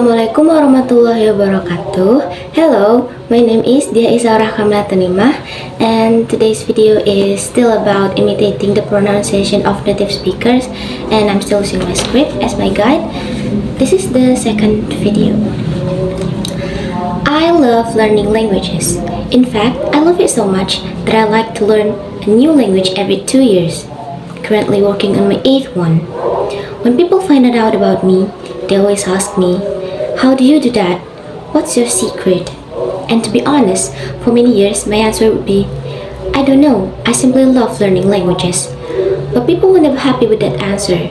Assalamualaikum warahmatullahi wabarakatuh. Hello, my name is Dia and today's video is still about imitating the pronunciation of native speakers, and I'm still using my script as my guide. This is the second video. I love learning languages. In fact, I love it so much that I like to learn a new language every 2 years. Currently working on my 8th one. When people find out about me, they always ask me, how do you do that? What's your secret? And to be honest, for many years my answer would be, I don't know, I simply love learning languages. But people were never happy with that answer.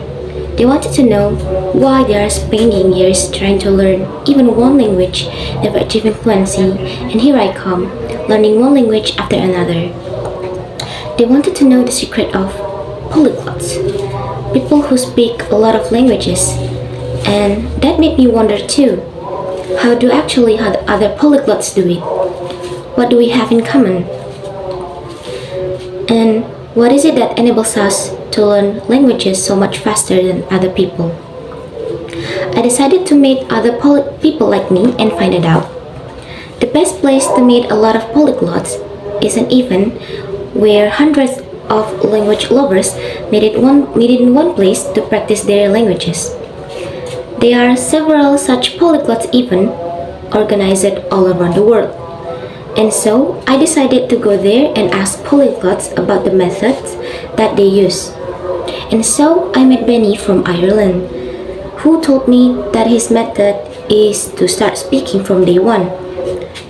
They wanted to know why they are spending years trying to learn even one language, never achieving fluency, and here I come, learning one language after another. They wanted to know the secret of polyglots, people who speak a lot of languages. And that made me wonder too, how do actually other polyglots do it? What do we have in common? And what is it that enables us to learn languages so much faster than other people? I decided to meet other people like me and find it out. The best place to meet a lot of polyglots is an event where hundreds of language lovers meet in one place to practice their languages. There are several such polyglots events organized all around the world. And so I decided to go there and ask polyglots about the methods that they use. And so I met Benny from Ireland, who told me that his method is to start speaking from day one.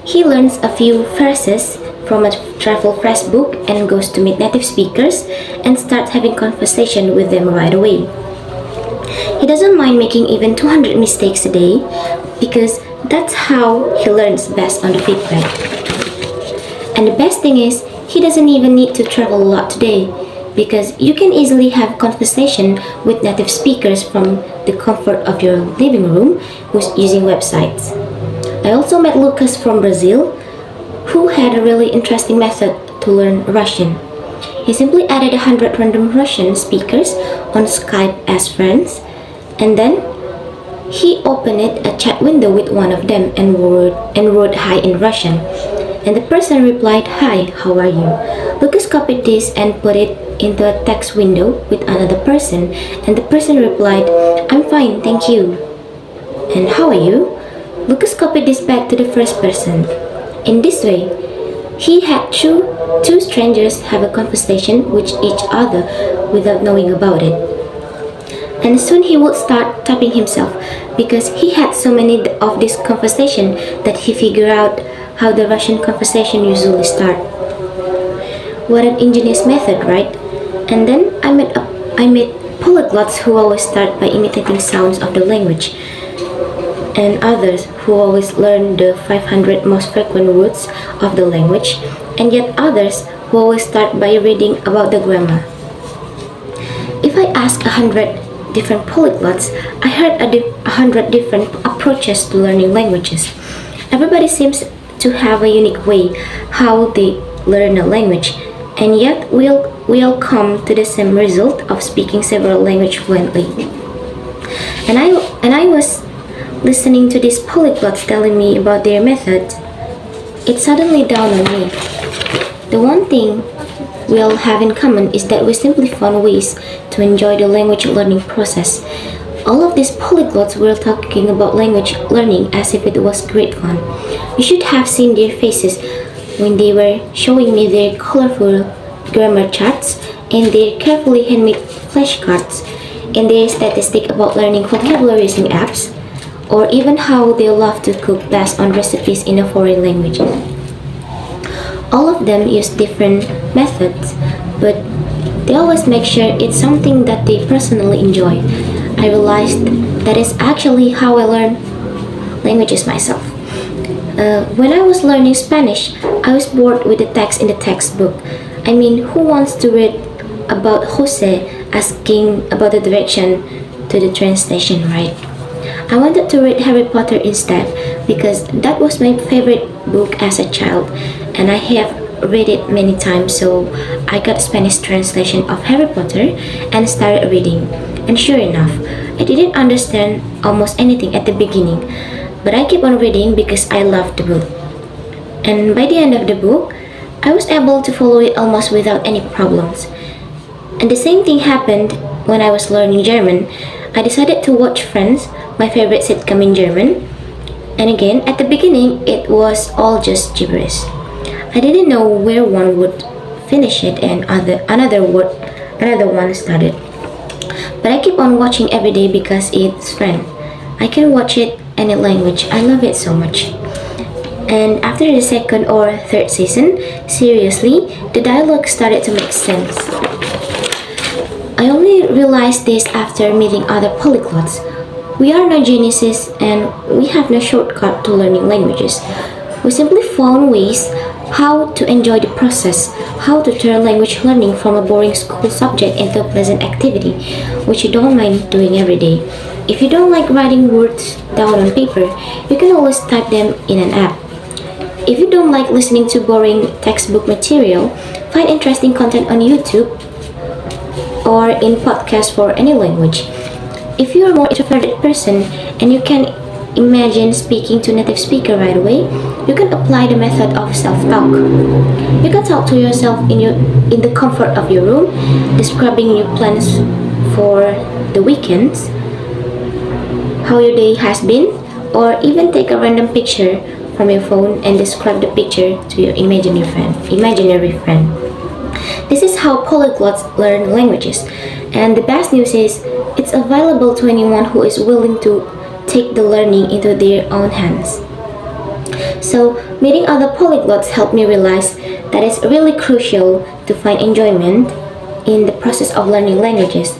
He learns a few phrases from a travel phrase book and goes to meet native speakers and starts having conversation with them right away. He doesn't mind making even 200 mistakes a day because that's how he learns best on the feedback. And the best thing is, he doesn't even need to travel a lot today because you can easily have conversation with native speakers from the comfort of your living room who's using websites. I also met Lucas from Brazil, who had a really interesting method to learn Russian. He simply added 100 random Russian speakers on Skype as friends, and then he opened a chat window with one of them and wrote hi in Russian. And the person replied, hi, how are you? Lucas copied this and put it into a text window with another person, and the person replied, I'm fine, thank you. And how are you? Lucas copied this back to the first person. In this way, he had two strangers have a conversation with each other without knowing about it. And soon he would start typing himself because he had so many of this conversation that he figured out how the Russian conversation usually start. What an ingenious method, right? And then I met polyglots who always start by imitating sounds of the language, and others who always learn the 500 most frequent words of the language, and yet others who always start by reading about the grammar. If I ask 100 different polyglots, I heard 100 different approaches to learning languages. Everybody seems to have a unique way how they learn a language, and yet we all come to the same result of speaking several languages fluently. And I was listening to these polyglots telling me about their methods. It suddenly dawned on me. The one thing we all have in common is that we simply found ways to enjoy the language learning process. All of these polyglots were talking about language learning as if it was great fun. You should have seen their faces when they were showing me their colorful grammar charts and their carefully handmade flashcards and their statistics about learning vocabulary using apps, or even how they love to cook based on recipes in a foreign language. All of them use different methods, but they always make sure it's something that they personally enjoy. I realized that is actually how I learn languages myself. When I was learning Spanish, I was bored with the text in the textbook. I mean, who wants to read about Jose asking about the direction to the train station, right? I wanted to read Harry Potter instead because that was my favorite book as a child, and I have read it many times, so I got a Spanish translation of Harry Potter and started reading. And sure enough, I didn't understand almost anything at the beginning, but I kept on reading because I loved the book. And by the end of the book, I was able to follow it almost without any problems. And the same thing happened when I was learning German. I decided to watch Friends, my favorite sitcom in German. And again, at the beginning, it was all just gibberish. I didn't know where one would finish it and another one started. But I keep on watching every day because it's Friends. I can watch it any language. I love it so much. And after the second or third season, seriously, the dialogue started to make sense. I only realized this after meeting other polyglots. We are not geniuses and we have no shortcut to learning languages. We simply found ways how to enjoy the process, how to turn language learning from a boring school subject into a pleasant activity, which you don't mind doing every day. If you don't like writing words down on paper, you can always type them in an app. If you don't like listening to boring textbook material, find interesting content on YouTube or in podcasts for any language. If you are a more introverted person and you can imagine speaking to native speaker right away, you can apply the method of self-talk. You can talk to yourself in the comfort of your room, describing your plans for the weekends, how your day has been, or even take a random picture from your phone and describe the picture to your imaginary friend. This is how polyglots learn languages, and the best news is it's available to anyone who is willing to take the learning into their own hands. So, meeting other polyglots helped me realize that it's really crucial to find enjoyment in the process of learning languages.